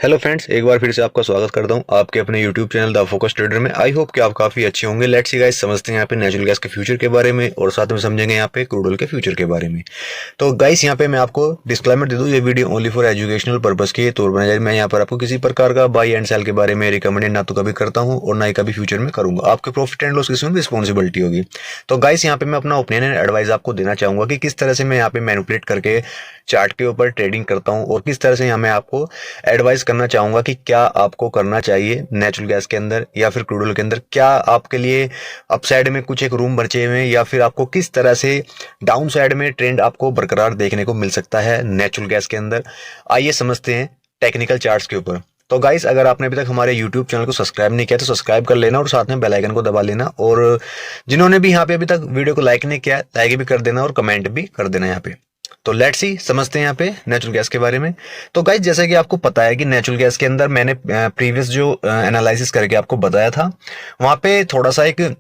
Hello friends, एक बार फिर से आपका स्वागत करता हूं आपके अपने YouTube channel the focus trader में। आई होप कि आप काफी अच्छे होंगे। लेट्स सी गाइस, समझते हैं यहाँ पे नेचुरल गैस के फ्यूचर के बारे में और साथ में समझेंगे यहाँ पे क्रूड ऑयल के फ्यूचर के बारे में। तो गाइस, यहाँ पे मैं आपको डिस्क्लेमर दे दूं, ये video only for educational purpose के तौर पर है। मैं यहाँ पर आपको किसी प्रकार का बाई एंड सेल के बारे में रिकमेंडेड ना तो कभी करता हूँ और ना ही कभी फ्यूचर में करूंगा। आपके प्रॉफिट एंड लॉस की इसमें रिस्पॉन्सिबिलिटी होगी। तो गाइस, यहाँ पे मैं अपना ओपिनियन एंड एडवाइस आपको देना चाहूंगा कि किस तरह से मैं यहाँ पे मैनिपुलेट करके चार्ट के ऊपर ट्रेडिंग करता हूँ और किस तरह से यहाँ मैं आपको एडवाइस करना चाहूंगा कि क्या आपको करना चाहिए नेचुरल गैस के अंदर या फिर क्रूड ऑयल के अंदर। क्या आपके लिए अपसाइड में कुछ एक रूम बचे हुए हैं या फिर आपको किस तरह से डाउन साइड में ट्रेंड आपको बरकरार देखने को मिल सकता है नेचुरल गैस के अंदर। आइए समझते हैं टेक्निकल चार्ट्स के ऊपर। तो गाइस, अगर आपने अभी तक हमारे YouTube चैनल को सब्सक्राइब नहीं किया तो सब्सक्राइब कर लेना और साथ में बेल आइकन को दबा लेना। और जिन्होंने भी यहाँ पे अभी तक वीडियो को लाइक नहीं किया, लाइक भी कर देना और कमेंट भी कर देना यहाँ पे। तो लेट्स सी, समझते हैं यहाँ पे नेचुरल गैस के बारे में। तो गाइस, जैसे कि आपको पता है कि नेचुरल गैस के अंदर मैंने प्रीवियस जो एनालिसिस करके आपको बताया था, वहां पे थोड़ा सा एक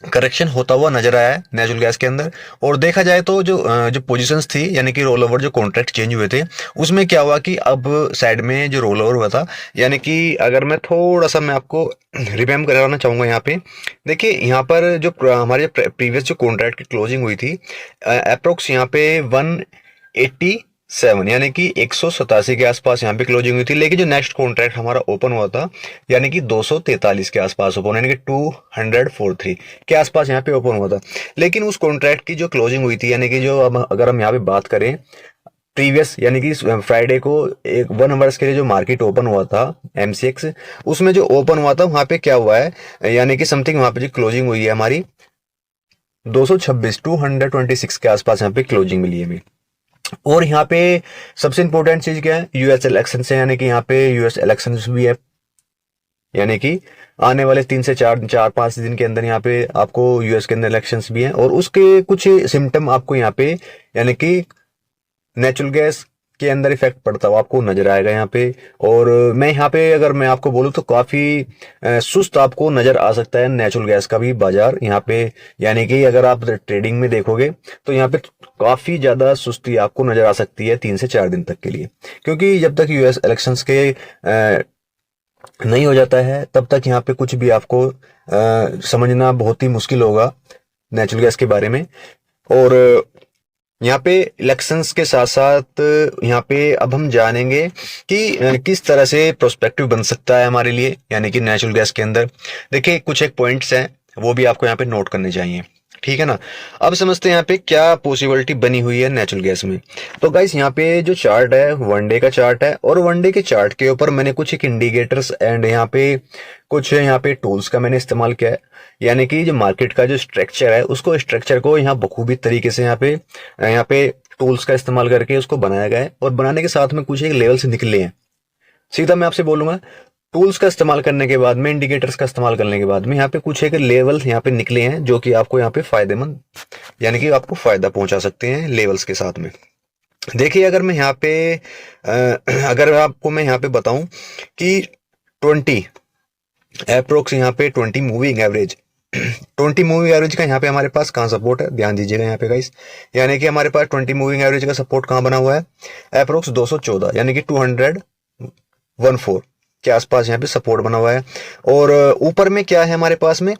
करेक्शन होता हुआ नजर आया है नेचुरल गैस के अंदर। और देखा जाए तो जो पोजीशंस थी, यानी कि रोल ओवर जो कॉन्ट्रैक्ट चेंज हुए थे, उसमें क्या हुआ कि अब साइड में जो रोल ओवर हुआ था, यानी कि अगर मैं थोड़ा सा मैं आपको रिमेम्बर कराना चाहूंगा यहाँ पे। देखिए, यहाँ पर जो हमारे प्रीवियस जो कॉन्ट्रैक्ट की क्लोजिंग हुई थी, अप्रोक्स यहाँ पे 187 यानी कि 187 के आसपास यहाँ पे क्लोजिंग हुई थी। लेकिन जो नेक्स्ट कॉन्ट्रैक्ट हमारा ओपन हुआ था, यानी कि 243 के आसपास ओपन, यानी कि 243 के आसपास यहाँ पे ओपन हुआ था। लेकिन उस कॉन्ट्रैक्ट की जो क्लोजिंग हुई थी, यानी कि जो अब अगर हम यहाँ पे बात करें प्रीवियस, यानी कि फ्राइडे को एक 1 आवर्स के लिए जो मार्केट ओपन हुआ था एमसीएक्स, उसमें जो ओपन हुआ था वहां पे क्या हुआ है, यानी कि समथिंग वहां पे जो क्लोजिंग हुई है हमारी 226 226 के आसपास यहाँ पे क्लोजिंग मिली है हमें। और यहाँ पे सबसे इंपॉर्टेंट चीज क्या है, यूएस इलेक्शन से, यानी कि यहाँ पे यूएस इलेक्शन भी है, यानी कि आने वाले 3 से 4 5 दिन के अंदर यहाँ पे आपको यूएस के अंदर इलेक्शंस भी हैं। और उसके कुछ सिम्टम आपको यहाँ पे, यानी कि नेचुरल गैस के अंदर इफेक्ट पड़ता हुआ आपको नजर आएगा यहाँ पे। और मैं यहाँ पे अगर मैं आपको बोलूँ तो काफी सुस्त आपको नजर आ सकता है नेचुरल गैस का भी बाजार यहाँ पे। यानी कि अगर आप ट्रेडिंग में देखोगे तो यहाँ पे काफी ज्यादा सुस्ती आपको नजर आ सकती है 3 से 4 दिन तक के लिए, क्योंकि जब तक यूएस इलेक्शंस के नहीं हो जाता है तब तक यहाँ पे कुछ भी आपको समझना बहुत ही मुश्किल होगा नेचुरल गैस के बारे में। और यहाँ पे इलेक्शंस के साथ साथ यहाँ पे अब हम जानेंगे कि किस तरह से प्रोस्पेक्टिव बन सकता है हमारे लिए, यानी कि नेचुरल गैस के अंदर। देखिए, कुछ एक पॉइंट्स हैं वो भी आपको यहाँ पे नोट करने चाहिए, ठीक है ना। अब समझते हैं यहाँ पे क्या पॉसिबिलिटी बनी हुई है नेचुरल गैस में। तो गाइस, यहाँ पे जो चार्ट है वनडे का चार्ट है, और वनडे के चार्ट के ऊपर मैंने कुछ एक इंडिकेटर्स एंड यहाँ पे कुछ यहाँ पे टूल्स का मैंने इस्तेमाल किया है। यानी कि जो मार्केट का जो स्ट्रक्चर है, उसको स्ट्रक्चर को यहाँ बखूबी तरीके से यहाँ पे टूल्स का इस्तेमाल करके उसको बनाया गया है। और बनाने के साथ में कुछ एक लेवल से निकले हैं। सीधा मैं आपसे बोलूंगा, टूल्स का इस्तेमाल करने के बाद में, इंडिकेटर्स का इस्तेमाल करने के बाद में यहाँ पे कुछ एक लेवल यहाँ पे निकले हैं जो कि आपको यहाँ पे फायदेमंद, यानी कि आपको फायदा पहुंचा सकते हैं लेवल्स के साथ में। देखिए, अगर मैं यहाँ पे अगर आपको मैं यहाँ पे बताऊं कि 20 अप्रोक्स यहाँ पे 20 मूविंग एवरेज 20 मूविंग एवरेज का यहाँ पे हमारे पास कहाँ सपोर्ट है, ध्यान दीजिएगा यहाँ पे गाइस। यानी कि हमारे पास 20 मूविंग एवरेज का सपोर्ट कहाँ बना हुआ है, अप्रोक्स 214 यानी कि 214 के आसपास यहाँ पे सपोर्ट बना हुआ है। और ऊपर में क्या है हमारे पास में,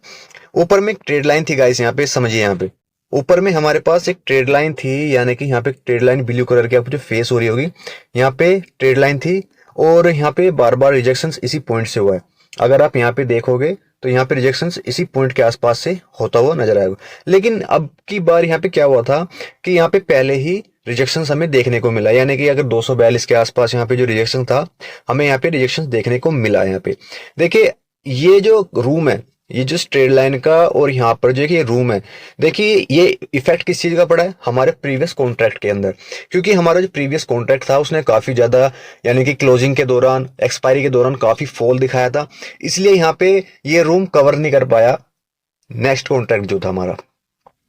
ऊपर में एक ट्रेड लाइन थी गाइस, यहाँ पे समझिए। यहाँ पे ऊपर में हमारे पास एक ट्रेड लाइन थी, यानी कि यहाँ पे ट्रेड लाइन ब्लू कलर की आपको जो फेस हो रही होगी, यहाँ पे ट्रेड लाइन थी। और यहाँ पे बार बार रिजेक्शन इसी पॉइंट से हुआ है। अगर आप यहाँ पे देखोगे तो यहाँ पे रिजेक्शन इसी पॉइंट के आसपास से होता हुआ नजर आएगा। लेकिन अब की बार यहाँ पे क्या हुआ था कि यहाँ पे पहले ही रिजेक्शन हमें देखने को मिला, यानी कि अगर 242 के आसपास यहाँ पे जो रिजेक्शन था, हमें यहाँ पे रिजेक्शन देखने को मिला। यहाँ पे देखिए, ये जो रूम है, ये जो स्ट्रेट लाइन का और यहाँ पर जो ये रूम है, देखिए ये इफेक्ट किस चीज का पड़ा है, हमारे प्रीवियस कॉन्ट्रैक्ट के अंदर। क्योंकि हमारा जो प्रीवियस कॉन्ट्रैक्ट था उसने काफी ज्यादा, यानी कि क्लोजिंग के दौरान, एक्सपायरी के दौरान काफी फॉल दिखाया था, इसलिए यहाँ पे ये रूम कवर नहीं कर पाया नेक्स्ट कॉन्ट्रैक्ट जो था हमारा।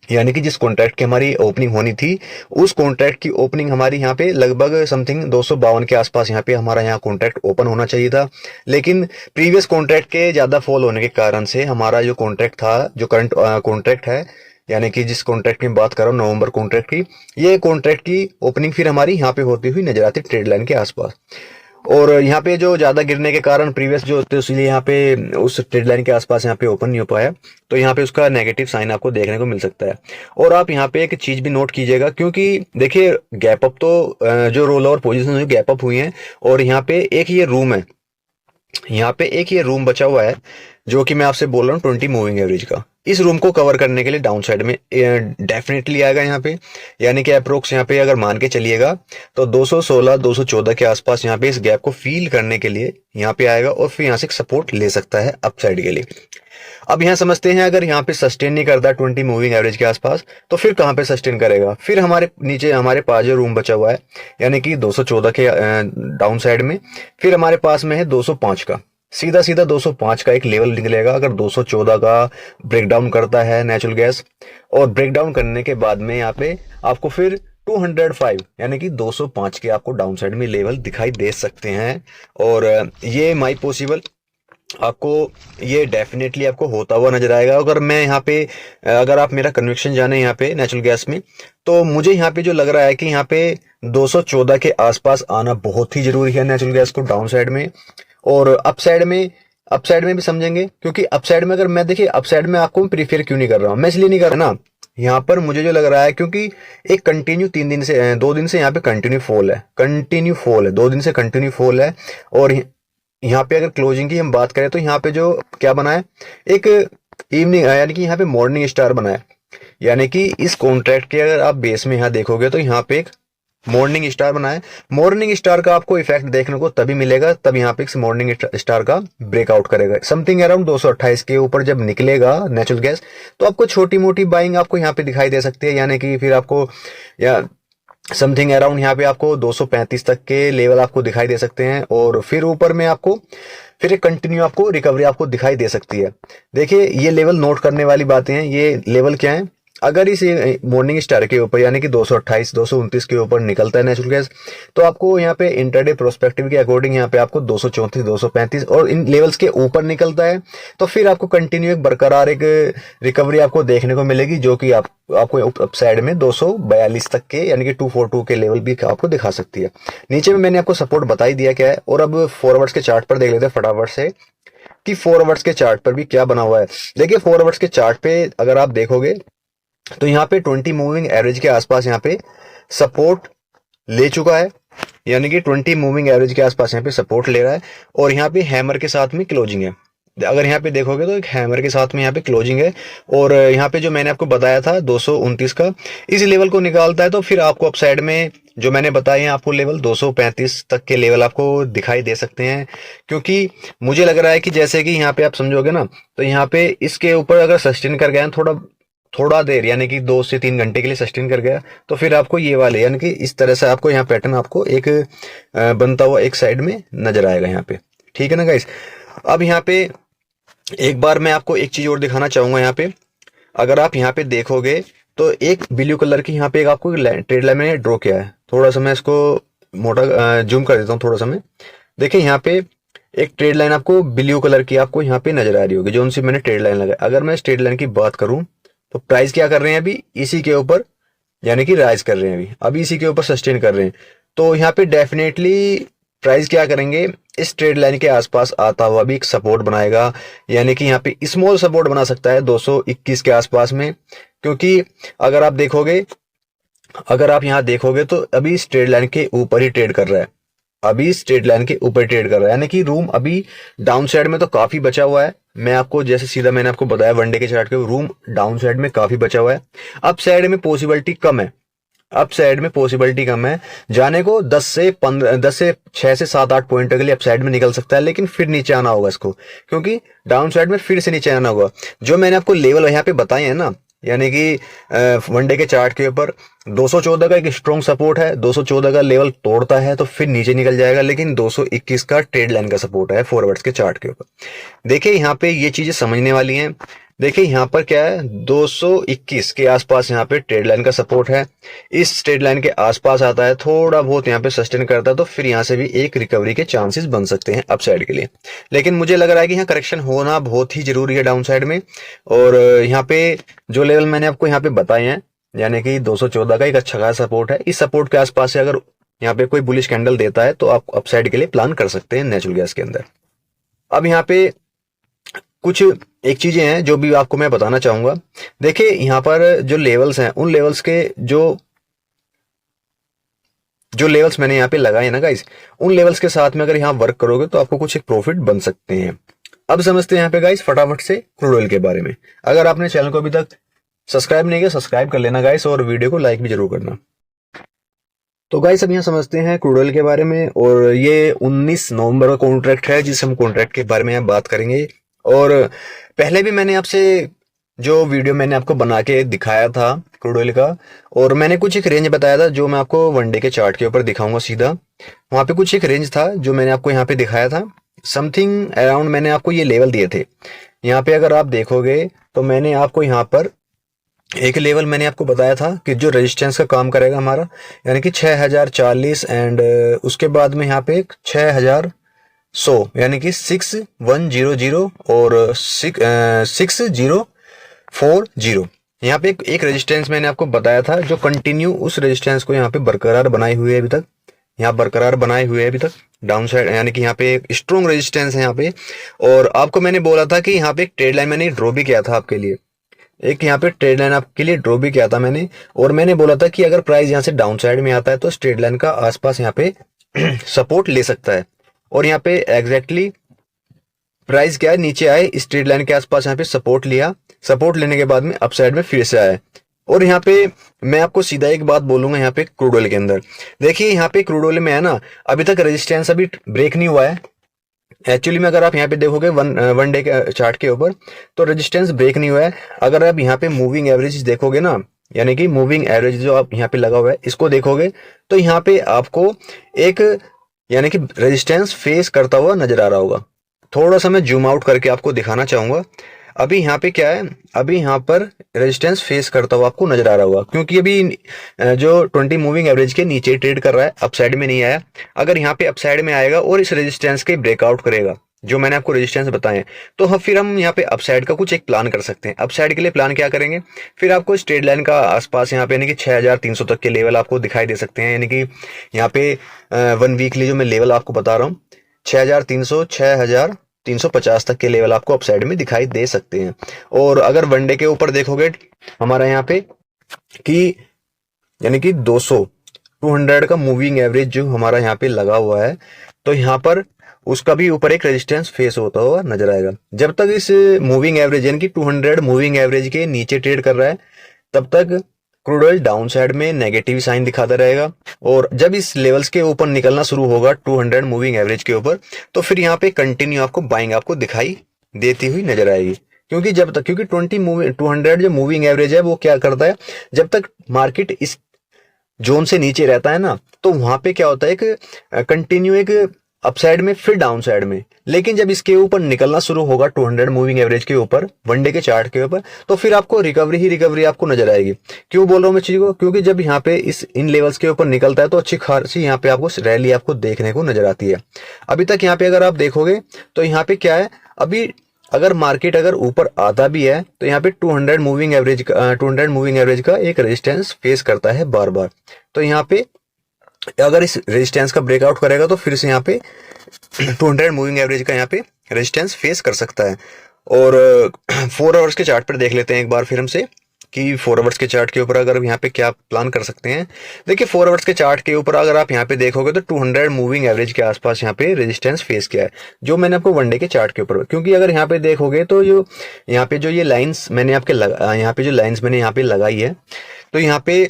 यानी कि जिस कॉन्ट्रैक्ट की हमारी ओपनिंग होनी थी, उस कॉन्ट्रैक्ट की ओपनिंग हमारी यहाँ पे लगभग समथिंग 252 के आसपास यहाँ पे हमारा यहाँ कॉन्ट्रैक्ट ओपन होना चाहिए था। लेकिन प्रीवियस कॉन्ट्रैक्ट के ज्यादा फॉल होने के कारण से हमारा जो कॉन्ट्रैक्ट था, जो करंट कॉन्ट्रैक्ट है, यानी कि जिस कॉन्ट्रैक्ट की बात कर रहा हूँ नवंबर कॉन्ट्रैक्ट की, ये कॉन्ट्रैक्ट की ओपनिंग फिर हमारी यहाँ पे होती हुई नजर आती ट्रेड लाइन के आसपास। और यहाँ पे जो ज्यादा गिरने के कारण प्रीवियस जो होते इसलिए यहाँ पे उस ट्रेड लाइन के आसपास यहाँ पे ओपन नहीं हो पाया, तो यहाँ पे उसका नेगेटिव साइन आपको देखने को मिल सकता है। और आप यहाँ पे एक चीज भी नोट कीजिएगा, क्योंकि देखिए गैप अप तो जो roll over position gap up हुई है, और यहाँ पे एक ये रूम है, यहाँ पे एक ये रूम बचा हुआ है जो कि मैं आपसे बोल रहा हूँ 20 मूविंग एवरेज का। इस रूम को कवर करने के लिए डाउन साइड में डेफिनेटली आएगा यहाँ पे, यानी कि अप्रोक्स यहाँ पे अगर मान के चलिएगा तो 216 214 के आसपास यहाँ पे इस गैप को फील करने के लिए यहाँ पे आएगा, और फिर यहाँ से सपोर्ट ले सकता है अप साइड के लिए। अब यहाँ समझते हैं अगर यहाँ पे सस्टेन नहीं करता 20 मूविंग एवरेज के आसपास, तो फिर कहाँ पे सस्टेन करेगा। फिर हमारे नीचे हमारे पास जो रूम बचा हुआ है यानी कि 214 के डाउन साइड में, फिर हमारे पास में है 205 का, सीधा सीधा 205 का एक लेवल निकलेगा अगर 214 का ब्रेकडाउन करता है नेचुरल गैस। और ब्रेकडाउन करने के बाद में यहाँ पे आपको फिर 205 यानी कि 205 के आपको डाउन साइड में लेवल दिखाई दे सकते हैं। और ये माई पॉसिबल आपको ये डेफिनेटली आपको होता हुआ नजर आएगा। अगर मैं यहाँ पे अगर आप मेरा कन्विक्शन जाने यहाँ पे नेचुरल गैस में, तो मुझे यहाँ पे जो लग रहा है कि यहाँ पे 214 के आसपास आना बहुत ही जरूरी है नेचुरल गैस को डाउन साइड में। और अप साइड में भी समझेंगे, क्योंकि अप साइड में अगर मैं देखिए अप साइड में आपको प्रीफेयर क्यों नहीं कर रहा हूँ, मैं इसलिए नहीं कर रहा ना, यहाँ पर मुझे जो लग रहा है क्योंकि एक कंटिन्यू 3 दिन से 2 दिन से यहाँ पे कंटिन्यू फॉल है 2 दिन से कंटिन्यू फॉल है। और यहाँ पे अगर क्लोजिंग की हम बात करें तो यहाँ पे जो क्या बना है, एक इवनिंग यानी कि यहाँ पे मॉर्निंग स्टार बना है, यानी कि इस कॉन्ट्रैक्ट के अगर आप बेस में यहाँ देखोगे तो यहाँ पे एक मॉर्निंग स्टार बना है। मॉर्निंग स्टार का आपको इफेक्ट देखने को तभी मिलेगा तब यहाँ पे मॉर्निंग स्टार का ब्रेकआउट करेगा समथिंग अराउंड 228 के ऊपर जब निकलेगा नेचुरल गैस, तो आपको छोटी मोटी बाइंग आपको यहाँ पे दिखाई दे सकती है, यानी कि फिर आपको या समथिंग अराउंड यहाँ पे आपको 235 तक के लेवल आपको दिखाई दे सकते हैं। और फिर ऊपर में आपको फिर एक कंटिन्यू आपको रिकवरी आपको दिखाई दे सकती है। देखिए ये लेवल नोट करने वाली बातें हैं। ये लेवल क्या है, अगर इस मॉर्निंग स्टार के ऊपर यानी कि 228 229 के ऊपर निकलता है नेचुरल गैस, तो आपको यहाँ पे इंटरडे प्रोस्पेक्टिव के अकॉर्डिंग यहाँ पे आपको 234 235 और इन लेवल्स के ऊपर निकलता है तो फिर आपको कंटिन्यू एक बरकरार एक रिकवरी आपको देखने को मिलेगी, जो कि आपको अप साइड में 242 तक के यानी कि 242 के लेवल भी आपको दिखा सकती है। नीचे में मैंने आपको सपोर्ट बता ही दिया क्या है। और अब फॉरवर्ड्स के चार्ट पर देख लेते हैं फटाफट से कि 4 आवर्स के चार्ट पर भी क्या बना हुआ है। देखिए 4 आवर्स के चार्ट पे अगर आप देखोगे तो यहाँ पे 20 मूविंग एवरेज के आसपास यहाँ पे सपोर्ट ले चुका है, यानी कि 20 मूविंग एवरेज के आसपास यहाँ पे सपोर्ट ले रहा है। और यहाँ पे हैमर के साथ में क्लोजिंग है, अगर यहाँ पे देखोगे तो एक हैमर के साथ में यहाँ पे क्लोजिंग है। और यहाँ पे जो मैंने आपको बताया था 229 का, इस लेवल को निकालता है तो फिर आपको अप साइड में जो मैंने बताया है आपको लेवल 235 तक के लेवल आपको दिखाई दे सकते हैं। क्योंकि मुझे लग रहा है कि जैसे कि यहाँ पे आप समझोगे ना, तो यहाँ पे इसके ऊपर अगर सस्टेन कर गया थोड़ा देर यानी कि 2 से 3 घंटे के लिए सस्टेन कर गया, तो फिर आपको ये वाले यानी कि इस तरह से आपको यहाँ पैटर्न आपको एक बनता हुआ एक साइड में नजर आएगा यहाँ पे। ठीक है ना गाइस। अब यहाँ पे एक बार मैं आपको एक चीज और दिखाना चाहूंगा। यहाँ पे अगर आप यहाँ पे देखोगे तो एक ब्लू कलर की यहाँ पे एक आपको ट्रेड लाइन मैंने ड्रॉ किया है। थोड़ा सा मैं इसको मोटा जूम कर देता हूँ थोड़ा सा मैं। देखिए यहाँ पे एक ट्रेड लाइन आपको ब्लू कलर की आपको यहाँ पे नजर आ रही होगी, जो उनसे मैंने ट्रेड लाइन लगाई। अगर मैं इस ट्रेड लाइन की बात करूं तो प्राइस क्या कर रहे हैं अभी इसी के ऊपर, यानी कि राइज कर रहे हैं अभी इसी के ऊपर सस्टेन कर रहे हैं। तो यहाँ पे डेफिनेटली प्राइस क्या करेंगे, इस ट्रेड लाइन के आसपास आता हुआ भी एक सपोर्ट बनाएगा, यानी कि यहाँ पे स्मॉल सपोर्ट बना सकता है 221 के आसपास में। क्योंकि अगर आप यहाँ देखोगे तो अभी इस ट्रेड लाइन के ऊपर ही ट्रेड कर रहा है, अभी इस ट्रेड लाइन के ऊपर ट्रेड कर रहा है, यानी कि रूम अभी डाउन साइड में तो काफी बचा हुआ है। मैं आपको जैसे सीधा मैंने आपको बताया वनडे के चार्ट के रूम डाउन साइड में काफी बचा हुआ है। अप साइड में पॉसिबिलिटी कम है, अप साइड में पॉसिबिलिटी कम है जाने को 10 से 6 से 7 8 पॉइंट के लिए अप साइड में निकल सकता है, लेकिन फिर नीचे आना होगा इसको, क्योंकि डाउन साइड में फिर से नीचे आना होगा। जो मैंने आपको लेवल यहाँ पे बताए हैं ना, यानी कि वनडे के चार्ट के ऊपर 214 का एक स्ट्रॉन्ग सपोर्ट है, 214 का लेवल तोड़ता है तो फिर नीचे निकल जाएगा, लेकिन 221 का ट्रेड लाइन का सपोर्ट है 4 आवर्स के चार्ट के ऊपर। देखिए यहाँ पे ये चीजें समझने वाली हैं। देखिए यहाँ पर क्या है, 221 के आसपास यहाँ पे ट्रेड लाइन का सपोर्ट है। इस ट्रेड लाइन के आसपास आता है, थोड़ा बहुत यहाँ पे सस्टेन करता है तो फिर यहाँ से भी एक रिकवरी के चांसेस बन सकते हैं अप साइड के लिए। लेकिन मुझे लग रहा है कि यहाँ करेक्शन होना बहुत ही जरूरी है डाउन साइड में। और यहाँ पे जो लेवल मैंने आपको यहाँ पे बताए हैं, यानी कि 214 का एक अच्छा खासा सपोर्ट है, इस सपोर्ट के आसपास से अगर यहाँ पे कोई बुलिश कैंडल देता है तो आप अपसाइड के लिए प्लान कर सकते हैं नेचुरल गैस के अंदर। अब यहाँ पे कुछ एक चीजें हैं जो भी आपको मैं बताना चाहूंगा। देखिए यहाँ पर जो लेवल्स हैं, उन लेवल्स के जो जो लेवल्स मैंने यहाँ पे लगाए ना गाइस, उन लेवल्स के साथ में अगर यहाँ वर्क करोगे तो आपको कुछ एक प्रॉफिट बन सकते हैं। अब समझते हैं यहाँ पे गाइस फटाफट से क्रूड ऑयल के बारे में। अगर आपने चैनल को अभी तक सब्सक्राइब नहीं किया, सब्सक्राइब कर लेना गाइस, और वीडियो को लाइक भी जरूर करना। तो गाइस अब यहाँ समझते हैं क्रूड ऑयल के बारे में, और ये 19 नवंबर का कॉन्ट्रैक्ट है जिस हम कॉन्ट्रैक्ट के बारे में यहाँ बात करेंगे। और पहले भी मैंने आपसे जो वीडियो मैंने आपको बना के दिखाया था क्रूड ऑयल का, और मैंने कुछ एक रेंज बताया था जो मैं आपको वन डे के चार्ट के ऊपर दिखाऊंगा सीधा। वहां पे कुछ एक रेंज था जो मैंने आपको यहाँ पे दिखाया था, समथिंग अराउंड मैंने आपको ये लेवल दिए थे। यहाँ पे अगर आप देखोगे तो मैंने आपको यहाँ पर एक लेवल मैंने आपको बताया था कि जो रेजिस्टेंस का काम करेगा हमारा, यानी कि 6040, एंड उसके बाद में यहाँ पे 6100 यानी कि 6100 और 6040। यहाँ पे एक रेजिस्टेंस मैंने आपको बताया था जो कंटिन्यू उस रेजिस्टेंस को यहाँ पे बरकरार बनाए हुए है अभी तक, यहाँ बरकरार बनाए हुए है अभी तक डाउन साइड, यानी कि यहाँ पे एक स्ट्रॉन्ग रेजिस्टेंस है यहाँ पे। और आपको मैंने बोला था कि यहाँ पे एक ट्रेड लाइन मैंने ड्रॉ भी किया था आपके लिए, एक यहाँ पे ट्रेड लाइन आपके लिए ड्रॉ भी किया था मैंने, और मैंने बोला था कि अगर प्राइस यहाँ से डाउन साइड में आता है तो ट्रेड लाइन का आसपास यहाँ पे सपोर्ट ले सकता है। और यहाँ पे एग्जैक्टली प्राइस क्या है, नीचे आए इस ट्रेड लाइन के आसपास, यहाँ पे सपोर्ट लिया, सपोर्ट लेने के बाद में अपसाइड में फिर से आया। और यहाँ पे मैं आपको सीधा एक बात बोलूंगा, यहाँ पे क्रूड ऑयल के अंदर देखिए, यहाँ पे क्रूड ऑयल में है ना, अभी तक रेजिस्टेंस अभी ब्रेक नहीं हुआ है एक्चुअली में। अगर आप यहाँ पे देखोगे वन डे के चार्ट के ऊपर तो रेजिस्टेंस ब्रेक नहीं हुआ है। अगर आप यहाँ पे मूविंग एवरेज देखोगे ना, यानी कि मूविंग एवरेज जो आप यहाँ पे लगा हुआ है इसको देखोगे तो यहाँ पे आपको एक यानी कि रेजिस्टेंस फेस करता हुआ नजर आ रहा होगा। थोड़ा सा मैं जूम आउट करके आपको दिखाना चाहूंगा। अभी यहाँ पे क्या है, अभी यहाँ पर रेजिस्टेंस फेस करता हुआ आपको नजर आ रहा होगा, क्योंकि अभी जो 20 मूविंग एवरेज के नीचे ट्रेड कर रहा है, अपसाइड में नहीं आया। अगर यहाँ पे अपसाइड में आएगा और इस रेजिस्टेंस के ब्रेकआउट करेगा जो मैंने आपको रेजिस्टेंस बताए, तो फिर हम यहाँ पे अपसाइड का कुछ एक प्लान कर सकते हैं। अपसाइड के लिए प्लान क्या करेंगे, फिर आपको इस ट्रेड लाइन का आसपास यहाँ पे यानी कि 6300 तक के लेवल आपको दिखाई दे सकते हैं। यानी कि यहाँ पे वन वीकली जो मैं लेवल आपको बता रहा हूँ 6300 6350 तक के लेवल आपको अपसाइड में दिखाई दे सकते हैं। और अगर वनडे के ऊपर देखोगे हमारा यहाँ पे कि यानी कि 200 का मूविंग एवरेज जो हमारा यहाँ पे लगा हुआ है, तो यहाँ पर उसका भी ऊपर एक रेजिस्टेंस फेस होता हुआ नजर आएगा। जब तक इस मूविंग एवरेज यानी कि 200 मूविंग एवरेज के नीचे ट्रेड कर रहा है तब तक क्रूड ऑयल डाउन साइड में नेगेटिव साइन दिखाता रहेगा। और जब इस लेवल्स के ऊपर निकलना शुरू होगा 200 मूविंग एवरेज के ऊपर, तो फिर यहाँ पे कंटिन्यू आपको बाइंग आपको दिखाई देती हुई नजर आएगी। क्योंकि जब तक 200 जो मूविंग एवरेज है वो क्या करता है, जब तक मार्केट इस जोन से नीचे रहता है ना, तो वहां पे क्या होता है, एक कंटिन्यू एक अपसाइड में फिर डाउन साइड में। लेकिन जब इसके ऊपर निकलना शुरू होगा 200 मूविंग एवरेज के ऊपर वनडे के चार्ट के ऊपर, तो फिर आपको रिकवरी ही रिकवरी आपको नजर आएगी। क्यों बोल रहा हूँ मैं चीज को, क्योंकि जब यहाँ पे इन लेवल्स के ऊपर निकलता है तो अच्छी खासी यहाँ पे आपको रैली आपको देखने को नजर आती है। अभी तक यहाँ पे अगर आप देखोगे तो यहाँ पे क्या है, अभी अगर मार्केट अगर ऊपर आता भी है तो यहाँ पे 200 मूविंग एवरेज का एक रेजिस्टेंस फेस करता है बार बार। तो यहाँ पे अगर इस रेजिस्टेंस का ब्रेकआउट करेगा तो फिर से यहाँ पे 200 मूविंग एवरेज का यहाँ पे रेजिस्टेंस फेस कर सकता है। और 4 आवर्स के चार्ट पर देख लेते हैं एक बार फिर हमसे कि 4 आवर्स के चार्ट के ऊपर अगर यहाँ पे क्या प्लान कर सकते हैं। देखिए 4 आवर्स के चार्ट के ऊपर अगर आप यहाँ पे देखोगे तो 200 मूविंग एवरेज के आसपास यहाँ पे रेजिस्टेंस फेस किया है, जो मैंने आपको वनडे के चार्ट के ऊपर। क्योंकि अगर यहाँ पे देखोगे तो जो यहाँ पे जो ये लाइन्स मैंने आपके यहाँ पे जो लाइन्स मैंने यहाँ पे लगाई है, तो यहाँ पे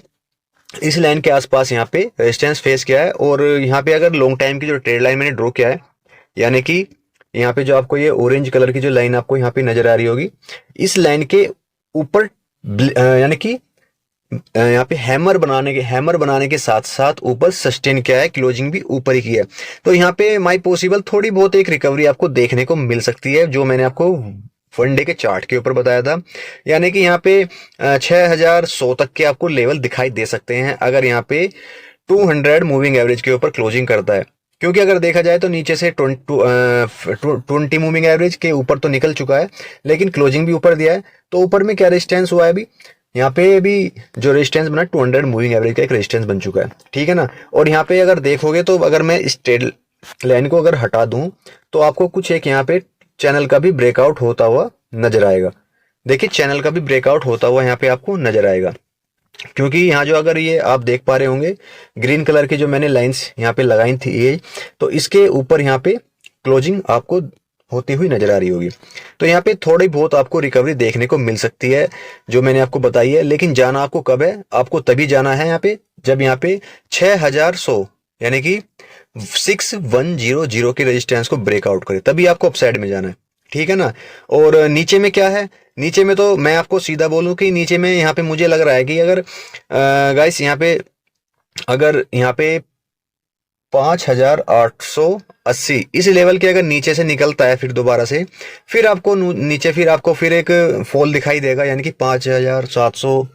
इस लाइन के आसपास यहाँ पे रेजिस्टेंस फेस किया है। और यहाँ पे अगर लॉन्ग टाइम की जो ट्रेड लाइन मैंने ड्रॉ किया है, यानी कि यहाँ पे जो आपको ये ऑरेंज कलर की जो लाइन आपको यहाँ पे नजर आ रही होगी, इस लाइन के ऊपर यानी कि यहाँ पे हैमर बनाने के साथ साथ ऊपर सस्टेन किया है, क्लोजिंग भी ऊपर ही की है। तो यहाँ पे माई पॉसिबल थोड़ी बहुत एक रिकवरी आपको देखने को मिल सकती है, जो मैंने आपको वनडे के चार्ट के ऊपर बताया था। यानी कि यहाँ पे 6100 तक के आपको लेवल दिखाई दे सकते हैं अगर यहाँ पे 200 मूविंग एवरेज के ऊपर क्लोजिंग करता है। क्योंकि अगर देखा जाए तो नीचे से 20 मूविंग एवरेज के ऊपर तो निकल चुका है, लेकिन क्लोजिंग भी ऊपर दिया है। तो ऊपर में क्या रेजिस्टेंस हुआ है अभी यहाँ पे भी जो रेजिस्टेंस बना 200 मूविंग एवरेज का एक रेजिस्टेंस बन चुका है, ठीक है ना। और यहाँ पे अगर देखोगे तो अगर मैं इस ट्रेड लाइन को अगर हटा दूं तो आपको कुछ एक यहाँ पे चैनल का भी ब्रेकआउट होता हुआ नजर आएगा। देखिए चैनल का भी ब्रेकआउट होता हुआ यहाँ पे आपको नजर आएगा, क्योंकि यहाँ जो अगर ये आप देख पा रहे होंगे ग्रीन कलर की जो मैंने लाइंस यहाँ पे लगाई थी ये, तो इसके ऊपर यहाँ पे क्लोजिंग आपको होती हुई नजर आ रही होगी। तो यहाँ पे थोड़ी बहुत आपको रिकवरी देखने को मिल सकती है जो मैंने आपको बताई है, लेकिन जाना आपको कब है, आपको तभी जाना है यहाँ पे जब यहाँ पे 6100 यानी कि 6100 के रेजिस्टेंस को ब्रेकआउट करे, तभी आपको अपसाइड में जाना है, ठीक है ना। और नीचे में क्या है, नीचे में तो मैं आपको सीधा बोलूं कि नीचे में यहाँ पे मुझे लग रहा है कि अगर गाइस यहाँ पे अगर यहाँ पे 5880 इस लेवल के अगर नीचे से निकलता है फिर दोबारा से, फिर आपको नीचे फिर आपको फिर एक फॉल दिखाई देगा, यानी कि 5700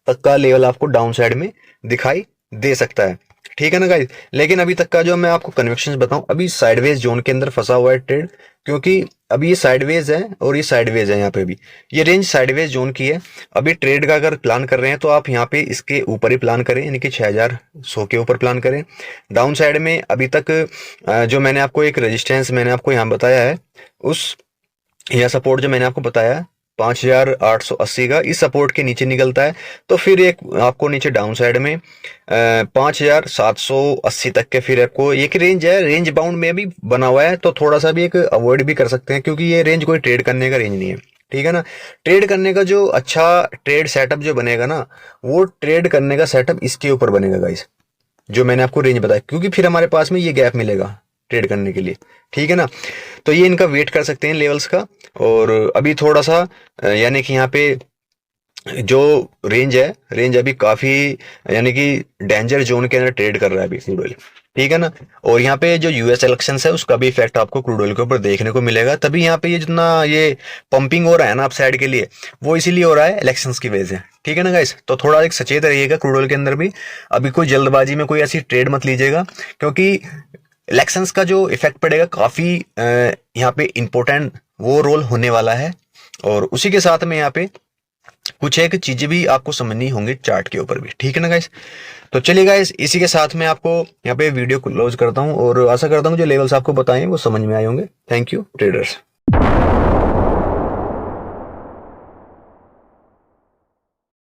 तक का लेवल आपको डाउन साइड में दिखाई दे सकता है, ठीक है ना गाइस। लेकिन अभी तक का जो मैं आपको कन्विक्शंस बताऊं, अभी साइडवेज जोन के अंदर फंसा हुआ है ट्रेड, क्योंकि अभी ये साइडवेज है और ये साइडवेज है, यहाँ पे भी ये रेंज साइडवेज जोन की है। अभी ट्रेड का अगर प्लान कर रहे हैं तो आप यहाँ पे इसके ऊपर ही प्लान करें, यानी कि 6100 के ऊपर प्लान करें। डाउन साइड में अभी तक जो मैंने आपको एक रेजिस्टेंस मैंने आपको यहाँ बताया है, उस यह सपोर्ट जो मैंने आपको बताया है 5880 का, इस सपोर्ट के नीचे निकलता है तो फिर एक आपको नीचे डाउन साइड में 5780 तक के फिर आपको एक रेंज है, रेंज बाउंड में भी बना हुआ है, तो थोड़ा सा भी एक अवॉइड भी कर सकते हैं, क्योंकि ये रेंज कोई ट्रेड करने का रेंज नहीं है, ठीक है ना। ट्रेड करने का जो अच्छा ट्रेड सेटअप जो बनेगा ना, वो ट्रेड करने का सेटअप इसके ऊपर बनेगा गाइस, जो मैंने आपको रेंज बताया, क्योंकि फिर हमारे पास में ये गैप मिलेगा ट्रेड करने के लिए, ठीक है ना। तो ये इनका वेट कर सकते हैं लेवल्स का। और अभी थोड़ा सा यानी कि यहाँ पे जो रेंज है, रेंज अभी काफी यानी कि डेंजर जोन के अंदर ट्रेड कर रहा है अभी क्रूड ऑयल, ठीक है ना। और यहाँ पे जो यूएस इलेक्शन है उसका भी इफेक्ट आपको क्रूड ऑयल के ऊपर देखने को मिलेगा, तभी यहाँ पे ये जितना ये पंपिंग हो रहा है ना अप साइड के लिए, वो इसीलिए हो रहा है इलेक्शंस की वजह से, ठीक है ना गाइस। तो थोड़ा एक सचेत रहिएगा क्रूड ऑयल के अंदर भी, अभी कोई जल्दबाजी में कोई ऐसी ट्रेड मत लीजिएगा, क्योंकि इलेक्शंस का जो इफेक्ट पड़ेगा काफी यहाँ पे इंपॉर्टेंट वो रोल होने वाला है। और उसी के साथ में यहाँ पे कुछ एक चीजें भी आपको समझनी होंगी चार्ट के ऊपर भी, ठीक है ना गाइस। तो चलिए गाइस, इसी के साथ में आपको यहाँ पे वीडियो क्लोज करता हूँ और आशा करता हूँ जो लेवल्स आपको बताएं वो समझ में आए होंगे। Thank you traders.